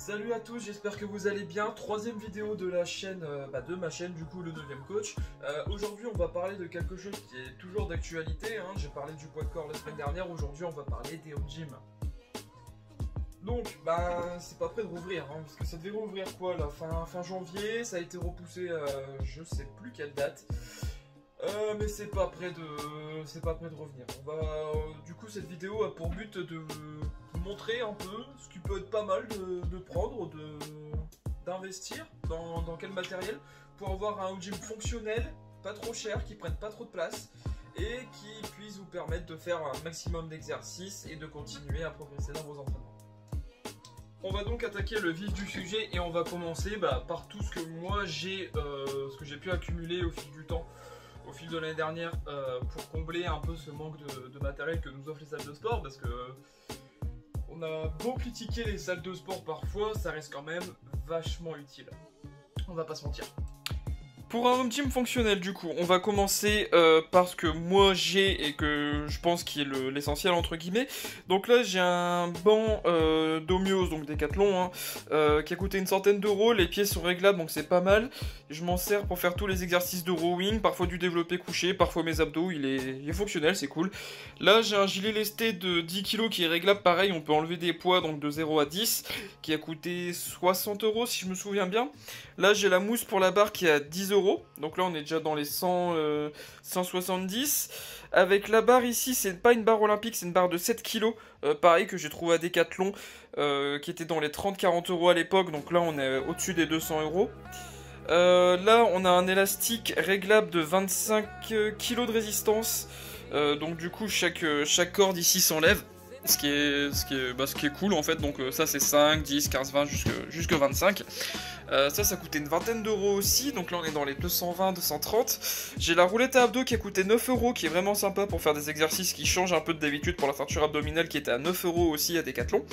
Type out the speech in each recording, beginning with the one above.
Salut à tous, j'espère que vous allez bien. Troisième vidéo de la chaîne, de ma chaîne du coup, le 9ème coach. Aujourd'hui on va parler de quelque chose qui est toujours d'actualité, hein. J'ai parlé du poids de corps la semaine dernière, aujourd'hui on va parler des home gym. Donc, c'est pas prêt de rouvrir, hein, parce que ça devait rouvrir quoi, là, fin janvier, ça a été repoussé à je sais plus quelle date. Mais c'est pas prêt de revenir. Du coup, cette vidéo a pour but de vous montrer un peu ce qui peut être pas mal de prendre, d'investir dans quel matériel pour avoir un home gym fonctionnel, pas trop cher, qui prenne pas trop de place et qui puisse vous permettre de faire un maximum d'exercices et de continuer à progresser dans vos entraînements. On va donc attaquer le vif du sujet et on va commencer par tout ce que moi j'ai pu accumuler au fil du temps, au fil de l'année dernière, pour combler un peu ce manque de matériel que nous offrent les salles de sport, parce que on a beau critiquer les salles de sport parfois, ça reste quand même vachement utile. On va pas se mentir. Pour un home gym fonctionnel, du coup, on va commencer par ce que moi j'ai et que je pense qui est l'essentiel entre guillemets. Donc là, j'ai un banc d'Homeos, donc Decathlon, hein, qui a coûté une centaine d'euros. Les pieds sont réglables, donc c'est pas mal. Je m'en sers pour faire tous les exercices de rowing, parfois du développé couché, parfois mes abdos. Il est fonctionnel, c'est cool. Là, j'ai un gilet lesté de 10 kg qui est réglable, pareil, on peut enlever des poids, donc de 0 à 10, qui a coûté 60 euros si je me souviens bien. Là, j'ai la mousse pour la barre qui est à 10 euros. Donc là, on est déjà dans les 170. Avec la barre ici, c'est pas une barre olympique, c'est une barre de 7 kg. Pareil, que j'ai trouvé à Decathlon, qui était dans les 30-40 euros à l'époque. Donc là, on est au-dessus des 200 euros. Là, on a un élastique réglable de 25 kg de résistance. Donc du coup, chaque corde ici s'enlève. Ce qui est cool en fait, donc ça c'est 5, 10, 15, 20 jusque 25. Ça coûtait une vingtaine d'euros aussi, donc là on est dans les 220, 230. J'ai la roulette à abdos qui a coûté 9 euros, qui est vraiment sympa pour faire des exercices qui changent un peu de d'habitude pour la ceinture abdominale, qui était à 9 euros aussi à Decathlon.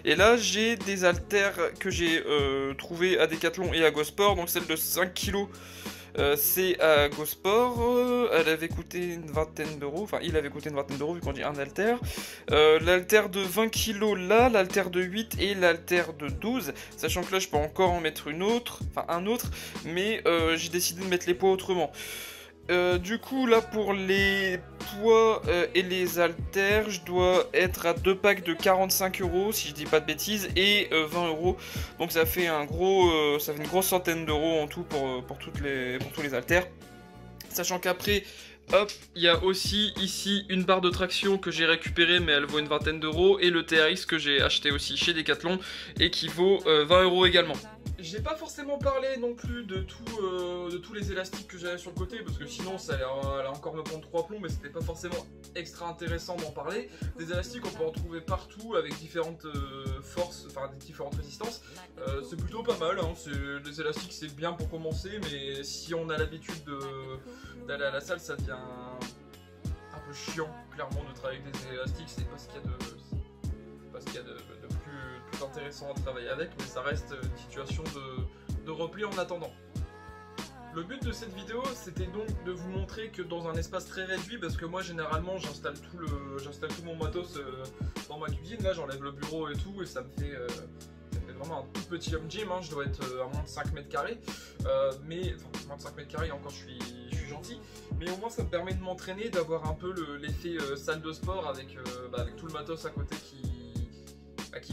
Et là j'ai des haltères que j'ai trouvées à Decathlon et à Gosport, donc celle de 5 kg. C'est à Gosport, elle avait coûté une vingtaine d'euros, enfin il avait coûté une vingtaine d'euros vu qu'on dit un haltère. L'haltère de 20 kg là, l'haltère de 8 et l'haltère de 12, sachant que là je peux encore en mettre un autre, mais j'ai décidé de mettre les poids autrement. Du coup là pour les poids et les haltères, je dois être à 2 packs de 45 euros si je dis pas de bêtises, et 20 euros, donc ça fait une grosse centaine d'euros en tout pour tous les haltères, sachant qu'après hop, il y a aussi ici une barre de traction que j'ai récupérée, mais elle vaut une vingtaine d'euros, et le TRX que j'ai acheté aussi chez Decathlon et qui vaut 20 euros également. J'ai pas forcément parlé non plus de tous les élastiques que j'avais sur le côté, parce que sinon ça allait encore me prendre 3 plombs, mais c'était pas forcément extra intéressant d'en parler. Des élastiques on peut en trouver partout avec différentes forces, enfin différentes résistances. C'est plutôt pas mal, hein. Les élastiques c'est bien pour commencer, mais si on a l'habitude d'aller à la salle, ça devient un peu chiant clairement de travailler avec des élastiques. C'est pas ce qu'il y a de plus intéressant à travailler avec, mais ça reste une situation de repli en attendant. Le but de cette vidéo, c'était donc de vous montrer que dans un espace très réduit, parce que moi généralement j'installe tout mon matos dans ma cuisine, là j'enlève le bureau et tout, et ça me fait vraiment un tout petit home gym, hein. Je dois être à moins de 5 mètres carrés, moins de 5 mètres carrés, encore je suis gentil, mais au moins ça me permet de m'entraîner, d'avoir un peu l'effet salle de sport avec tout le matos à côté qui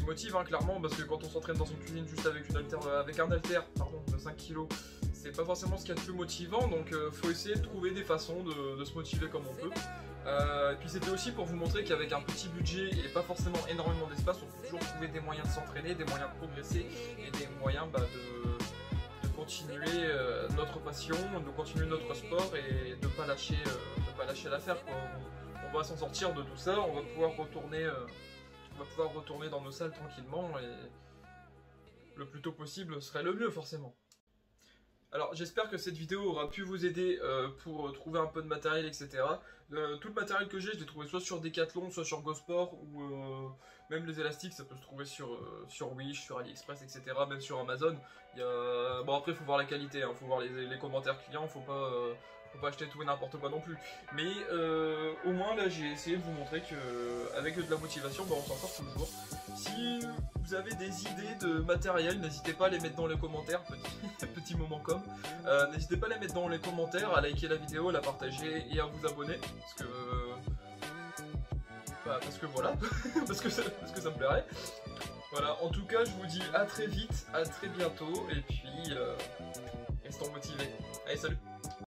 motive, hein, clairement, parce que quand on s'entraîne dans une cuisine juste avec un haltère de 5 kg, c'est pas forcément ce qu'il y a de plus motivant, donc faut essayer de trouver des façons de se motiver comme on peut. Et puis c'était aussi pour vous montrer qu'avec un petit budget et pas forcément énormément d'espace, on peut toujours trouver des moyens de s'entraîner, des moyens de progresser et des moyens de continuer notre passion, de continuer notre sport et de pas lâcher l'affaire, quoi. On va s'en sortir de tout ça, on va pouvoir retourner dans nos salles tranquillement, et le plus tôt possible serait le mieux forcément. Alors j'espère que cette vidéo aura pu vous aider pour trouver un peu de matériel, etc. Tout le matériel que j'ai, je l'ai trouvé soit sur Decathlon, soit sur Gosport, ou même les élastiques, ça peut se trouver sur Wish, sur AliExpress, etc. Même sur Amazon. Bon après il faut voir la qualité, hein, faut voir les commentaires clients, faut pas faut pas acheter tout et n'importe quoi non plus. Mais au moins là j'ai essayé de vous montrer que avec de la motivation, bah, on s'en sort toujours. Si vous avez des idées de matériel, n'hésitez pas à les mettre dans les commentaires, petit moment comme. N'hésitez pas à les mettre dans les commentaires, à liker la vidéo, à la partager et à vous abonner. Parce que voilà, parce que ça me plairait. Voilà, en tout cas je vous dis à très vite, à très bientôt, et puis restons motivés. Allez, salut!